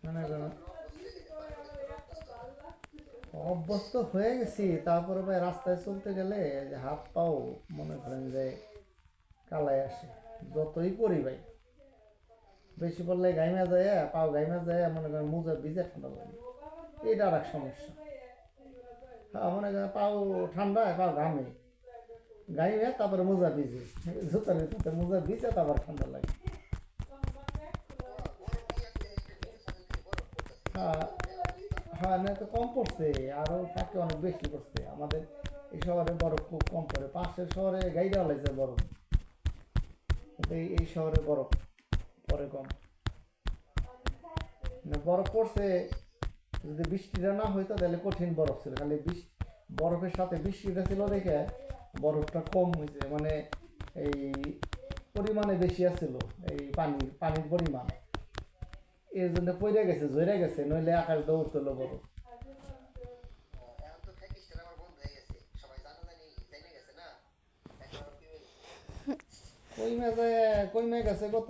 মনে করো অভ্যস্ত হয়ে গেছি, তারপরে ভাই রাস্তায় চলতে গেলে যে হাত পাও মনে করেন যে কালাই আসে, যতই পরি ভাই। বেশি পড়লে গাইমা যায়, পাও গাইমা যায়, মনে করেন মোজা ভিজে ঠান্ডা লাগে, এটা আর এক সমস্যা। হ্যাঁ মনে করেন পাও ঠান্ডায় পাও ঘামে, গাইমে তারপরে মোজা ভিজে, জুতার ভিতরে মোজা ভিজে তারপর ঠান্ডা লাগে। হ্যাঁ হ্যাঁ, না তো কম পড়ছে, আরও থাকে অনেক বেশি পড়ছে আমাদের এই শহরে। বরফ খুব কম পড়ে, পাশের শহরে গাইডা লাগছে বরফ, কিন্তু এই শহরে বরফ পরে কম। মানে বরফ পড়ছে, যদি বৃষ্টিটা না হইতো তাহলে কঠিন বরফ ছিল, খালি বরফের সাথে বৃষ্টিটা ছিল দেখে বরফটা কম হয়েছে, মানে এই পরিমাণে বেশি আছিল, এই পানির পরিমাণ এর জন্য পড়ে গেছে, ঝরে গেছে, নইলে আকাশ দৌড় তুলো বরফ। কই মেজে গেছে গত